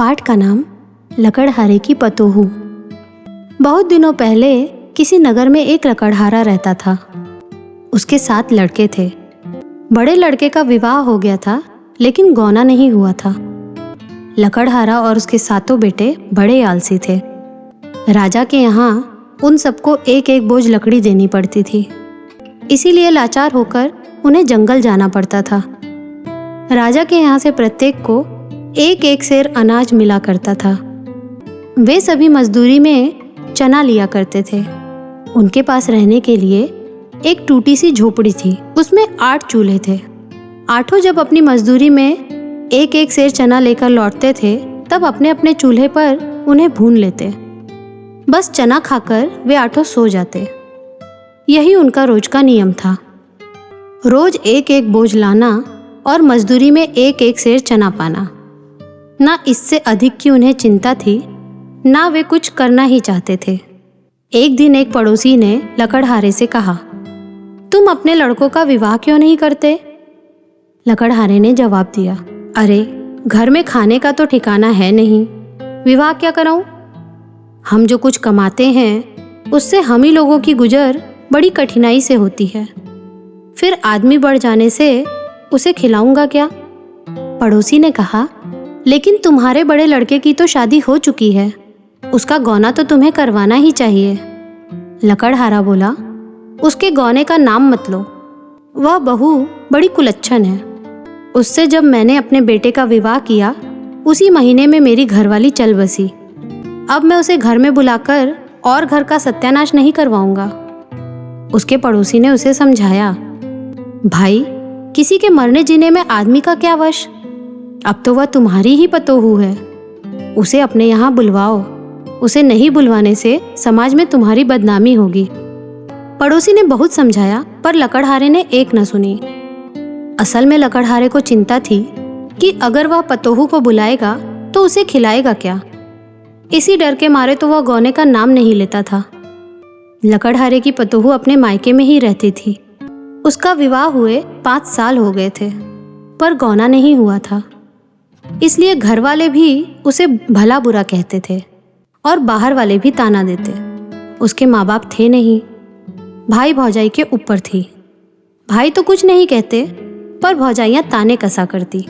पाठ का नाम लकड़हारे की पतोहू। बहुत दिनों पहले किसी नगर में एक लकड़हारा रहता था। उसके 7 लड़के थे। बड़े लड़के का विवाह हो गया था, लेकिन गौना नहीं हुआ था। लकड़हारा और उसके 7 बेटे बड़े आलसी थे। राजा के यहाँ उन सबको एक एक बोझ लकड़ी देनी पड़ती थी, इसीलिए लाचार होकर उन्हें जंगल जाना पड़ता था। राजा के यहाँ से प्रत्येक को एक एक सेर अनाज मिला करता था। वे सभी मजदूरी में चना लिया करते थे। उनके पास रहने के लिए एक टूटी सी झोपड़ी थी। उसमें 8 चूल्हे थे। 8 जब अपनी मजदूरी में एक एक सेर चना लेकर लौटते थे, तब अपने अपने चूल्हे पर उन्हें भून लेते। बस चना खाकर वे 8 सो जाते। यही उनका रोज का नियम था। रोज एक एक बोझ लाना और मजदूरी में एक एक सेर चना पाना। ना इससे अधिक की उन्हें चिंता थी, ना वे कुछ करना ही चाहते थे। एक दिन एक पड़ोसी ने लकड़हारे से कहा, तुम अपने लड़कों का विवाह क्यों नहीं करते? लकड़हारे ने जवाब दिया, अरे घर में खाने का तो ठिकाना है नहीं, विवाह क्या कराऊं? हम जो कुछ कमाते हैं उससे हम ही लोगों की गुजर बड़ी कठिनाई से होती है। फिर आदमी बढ़ जाने से उसे खिलाऊंगा क्या? पड़ोसी ने कहा, लेकिन तुम्हारे बड़े लड़के की तो शादी हो चुकी है, उसका गौना तो तुम्हें करवाना ही चाहिए। लकड़हारा बोला, उसके गौने का नाम मत लो, वह बहू बड़ी कुलच्छन है। उससे जब मैंने अपने बेटे का विवाह किया, उसी महीने में मेरी घरवाली चल बसी। अब मैं उसे घर में बुलाकर और घर का सत्यानाश नहीं करवाऊंगा। उसके पड़ोसी ने उसे समझाया, भाई किसी के मरने जीने में आदमी का क्या वश? अब तो वह तुम्हारी ही पतोहू है, उसे अपने यहाँ बुलवाओ। उसे नहीं बुलवाने से समाज में तुम्हारी बदनामी होगी। पड़ोसी ने बहुत समझाया, पर लकड़हारे ने एक न सुनी। असल में लकड़हारे को चिंता थी कि अगर वह पतोहू को बुलाएगा तो उसे खिलाएगा क्या। इसी डर के मारे तो वह गौने का नाम नहीं लेता था। लकड़हारे की पतोहू अपने मायके में ही रहती थी। उसका विवाह हुए 5 साल हो गए थे, पर गौना नहीं हुआ था। इसलिए घर वाले भी उसे भला बुरा कहते थे और बाहर वाले भी ताना देते। उसके माँ बाप थे नहीं, भाई भौजाई के ऊपर थी। भाई तो कुछ नहीं कहते, पर भौजाइयाँ ताने कसा करती।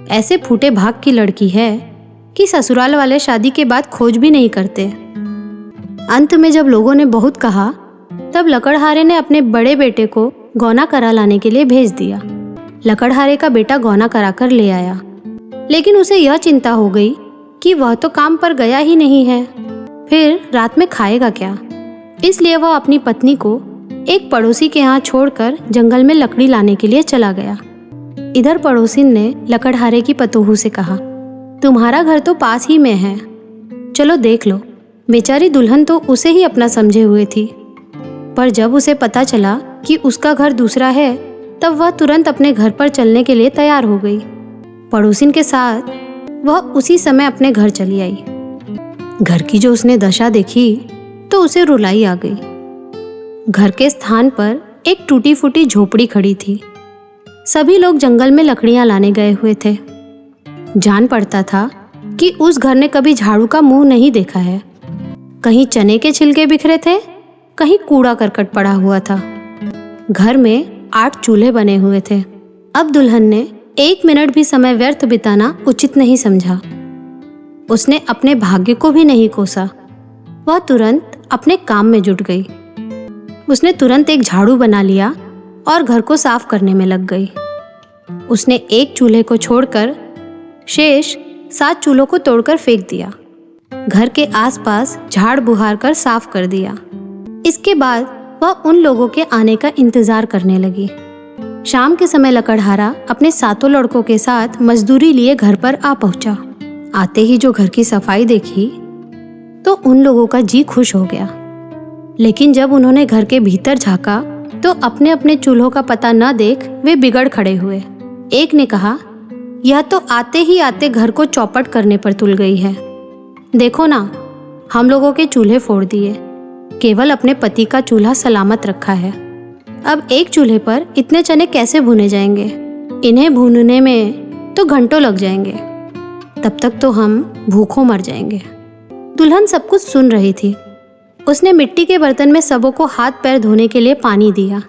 ऐसे फूटे भाग की लड़की है कि ससुराल वाले शादी के बाद खोज भी नहीं करते। अंत में जब लोगों ने बहुत कहा, तब लकड़हारे ने अपने बड़े बेटे को गौना करा लाने के लिए भेज दिया। लकड़हारे का बेटा गौना कराकर ले आया, लेकिन उसे यह चिंता हो गई कि वह तो काम पर गया ही नहीं है, फिर रात में खाएगा क्या। इसलिए वह अपनी पत्नी को एक पड़ोसी के यहाँ छोड़कर जंगल में लकड़ी लाने के लिए चला गया। इधर पड़ोसी ने लकड़हारे की पतोहू से कहा, तुम्हारा घर तो पास ही में है, चलो देख लो। बेचारी दुल्हन तो उसे ही अपना समझे हुए थी, पर जब उसे पता चला कि उसका घर दूसरा है, तब वह तुरंत अपने घर पर चलने के लिए तैयार हो गई। पड़ोसिन के साथ वह उसी समय अपने घर चली आई। घर की जो उसने दशा देखी तो उसे रुलाई आ गई। घर के स्थान पर एक टूटी फूटी झोपड़ी खड़ी थी। सभी लोग जंगल में लकड़ियां लाने गए हुए थे। जान पड़ता था कि उस घर ने कभी झाड़ू का मुंह नहीं देखा है। कहीं चने के छिलके बिखरे थे, कहीं कूड़ा करकट पड़ा हुआ था। घर में 8 चूल्हे बने हुए थे। अब दुल्हन ने 1 मिनट भी समय व्यर्थ बिताना उचित नहीं समझा। उसने अपने भाग्य को भी नहीं कोसा। वह तुरंत अपने काम में जुट गई। उसने तुरंत एक झाड़ू बना लिया और घर को साफ करने में लग गई। उसने एक चूल्हे को छोड़कर शेष 7 चूल्हों को तोड़कर फेंक दिया। घर के आसपास झाड़ बुहार कर साफ कर दिया। इसके बाद वह उन लोगों के आने का इंतजार करने लगी। शाम के समय लकड़हारा अपने 7 लड़कों के साथ मजदूरी लिए घर पर आ पहुंचा। आते ही जो घर की सफाई देखी तो उन लोगों का जी खुश हो गया। लेकिन जब उन्होंने घर के भीतर झांका तो अपने अपने चूल्हों का पता न देख वे बिगड़ खड़े हुए। एक ने कहा, यह तो आते ही आते घर को चौपट करने पर तुल गई है। देखो ना, हम लोगों के चूल्हे फोड़ दिए, केवल अपने पति का चूल्हा सलामत रखा है। अब एक चूल्हे पर इतने चने कैसे भुने जाएंगे? इन्हें भूनने में तो घंटों लग जाएंगे। तब तक तो हम भूखों मर जाएंगे। दुल्हन सब कुछ सुन रही थी। उसने मिट्टी के बर्तन में सबों को हाथ पैर धोने के लिए पानी दिया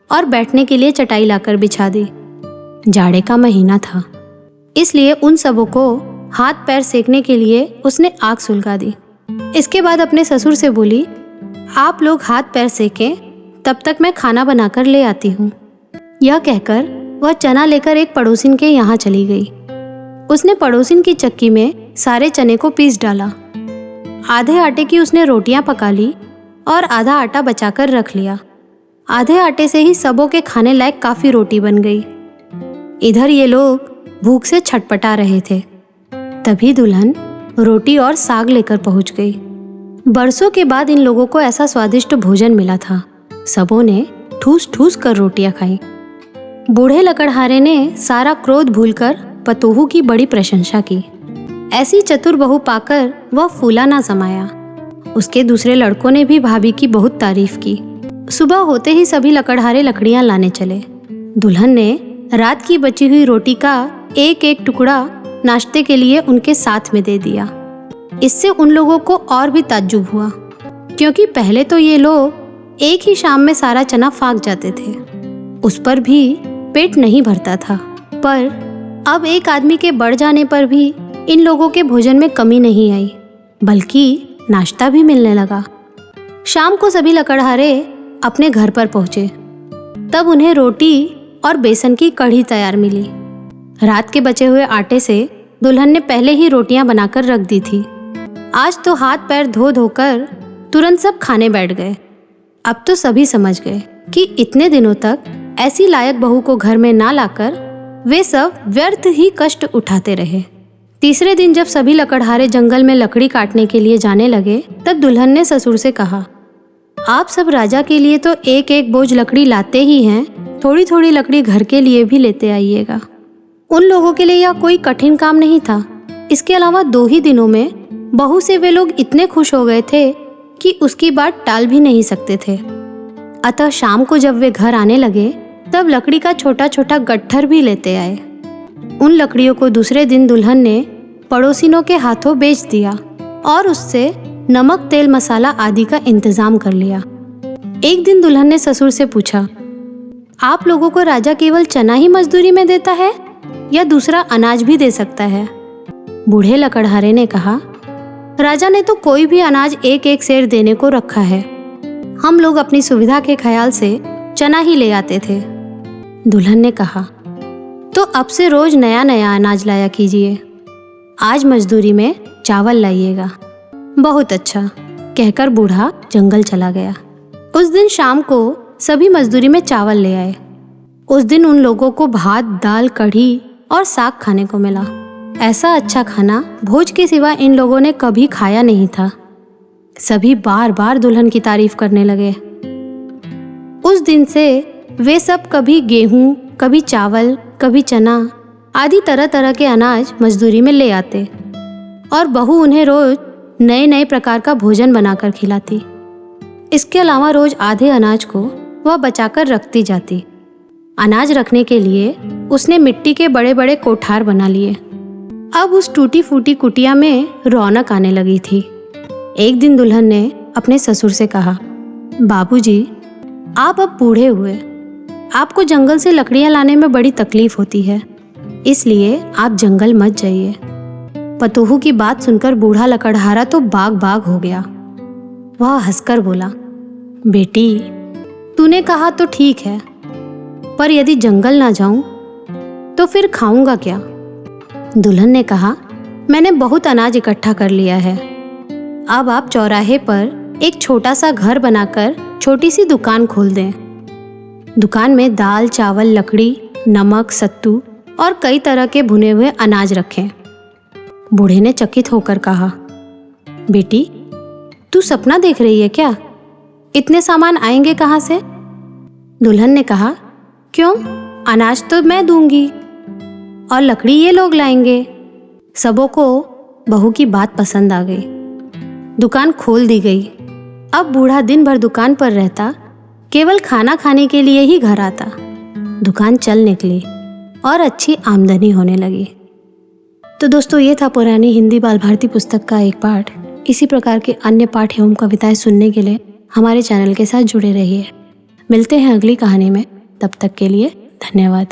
और बैठने के लिए चटाई लाकर बिछा दी। जाड़े का महीना था, इसलिए उन सबों को हाथ पैर सेकने के लिए उसने आग सुलगा दी। इसके बाद अपने ससुर से बोली, आप लोग हाथ पैर सेकें, तब तक मैं खाना बनाकर ले आती हूँ। यह कहकर वह चना लेकर एक पड़ोसिन के यहाँ चली गई। उसने पड़ोसिन की चक्की में सारे चने को पीस डाला। आधे आटे की उसने रोटियां पका ली और आधा आटा बचाकर रख लिया। आधे आटे से ही सबों के खाने लायक काफ़ी रोटी बन गई। इधर ये लोग भूख से छटपटा रहे थे। तभी दुल्हन रोटी और साग लेकर पहुंच गई। बरसों के बाद इन लोगों को ऐसा स्वादिष्ट भोजन मिला था। सबों ने ठूस ठूस कर रोटियां खाई। बूढ़े लकड़हारे ने सारा क्रोध भूलकर पतोहू की बड़ी प्रशंसा की। ऐसी चतुर बहू पाकर वह फूला ना समाया। उसके दूसरे लड़कों ने भी भाभी की बहुत तारीफ की। सुबह होते ही सभी लकड़हारे लकड़ियां लाने चले। दुल्हन ने रात की बची हुई रोटी का एक एक टुकड़ा नाश्ते के लिए उनके साथ में दे दिया। इससे उन लोगों को और भी ताज्जुब हुआ, क्योंकि पहले तो ये लोग एक ही शाम में सारा चना फाक जाते थे। उस पर भी पेट नहीं भरता था, पर अब एक आदमी के बढ़ जाने पर भी इन लोगों के भोजन में कमी नहीं आई, बल्कि नाश्ता भी मिलने लगा। शाम को सभी लकड़हारे अपने घर पर पहुंचे। तब उन्हें रोटी और बेसन की कढ़ी तैयार मिली। रात के बचे हुए आटे से दुल्हन ने पहले ही रोटियां बनाकर रख दी थी। आज तो हाथ पैर धो धोकर तुरंत सब खाने बैठ गए। अब तो सभी समझ गए कि इतने दिनों तक ऐसी लायक बहू को घर में ना लाकर वे सब व्यर्थ ही कष्ट उठाते रहे। तीसरे दिन जब सभी लकड़हारे जंगल में लकड़ी काटने के लिए जाने लगे, तब दुल्हन ने ससुर से कहा, आप सब राजा के लिए तो एक एक बोझ लकड़ी लाते ही हैं, थोड़ी थोड़ी लकड़ी घर के लिए भी लेते आइएगा। उन लोगों के लिए यह कोई कठिन काम नहीं था। इसके अलावा 2 ही दिनों में बहू से वे लोग इतने खुश हो गए थे कि उसकी बात टाल भी नहीं सकते थे। अतः शाम को जब वे घर आने लगे, तब लकड़ी का छोटा छोटा गट्ठर भी लेते आए। उन लकड़ियों को दूसरे दिन दुल्हन ने पड़ोसिनों के हाथों बेच दिया और उससे नमक तेल मसाला आदि का इंतजाम कर लिया। एक दिन दुल्हन ने ससुर से पूछा, आप लोगों को राजा केवल चना ही मजदूरी में देता है या दूसरा अनाज भी दे सकता है? बूढ़े लकड़हारे ने कहा, राजा ने तो कोई भी अनाज एक एक सेर देने को रखा है। हम लोग अपनी सुविधा के ख्याल से चना ही ले आते थे। दुल्हन ने कहा, तो अब से रोज नया नया अनाज लाया कीजिए। आज मजदूरी में चावल लाइएगा। बहुत अच्छा, कहकर बूढ़ा जंगल चला गया। उस दिन शाम को सभी मजदूरी में चावल ले आए। उस दिन उन लोगों को भात, दाल, कढ़ी और साग खाने को मिला। ऐसा अच्छा खाना भोज के सिवा इन लोगों ने कभी खाया नहीं था। सभी बार बार दुल्हन की तारीफ करने लगे। उस दिन से वे सब कभी गेहूं, कभी चावल, कभी चना आदि तरह तरह के अनाज मजदूरी में ले आते और बहू उन्हें रोज नए नए प्रकार का भोजन बनाकर खिलाती। इसके अलावा रोज आधे अनाज को वह बचाकर रखती जाती। अनाज रखने के लिए उसने मिट्टी के बड़े बड़े कोठार बना लिए। अब उस टूटी फूटी कुटिया में रौनक आने लगी थी। एक दिन दुल्हन ने अपने ससुर से कहा, बाबूजी, आप अब बूढ़े हुए, आपको जंगल से लकड़ियां लाने में बड़ी तकलीफ होती है, इसलिए आप जंगल मत जाइए। पतोहू की बात सुनकर बूढ़ा लकड़हारा तो बाग बाग हो गया। वह हंसकर बोला, बेटी, तूने कहा तो ठीक है, पर यदि जंगल ना जाऊं तो फिर खाऊंगा क्या? दुल्हन ने कहा, मैंने बहुत अनाज इकट्ठा कर लिया है। अब आप चौराहे पर एक छोटा सा घर बनाकर छोटी सी दुकान खोल दें। दुकान में दाल, चावल, लकड़ी, नमक, सत्तू और कई तरह के भुने हुए अनाज रखें। बूढ़े ने चकित होकर कहा, बेटी, तू सपना देख रही है क्या? इतने सामान आएंगे कहाँ से? दुल्हन ने कहा, क्यों, अनाज तो मैं दूंगी और लकड़ी ये लोग लाएंगे। सबों को बहू की बात पसंद आ गई। दुकान खोल दी गई। अब बूढ़ा दिन भर दुकान पर रहता, केवल खाना खाने के लिए ही घर आता। दुकान चल निकली और अच्छी आमदनी होने लगी। तो दोस्तों, ये था पुरानी हिंदी बाल भारती पुस्तक का एक पाठ। इसी प्रकार के अन्य पाठ एवं कविताएं सुनने के लिए हमारे चैनल के साथ जुड़े रहिए। मिलते हैं अगली कहानी में, तब तक के लिए धन्यवाद।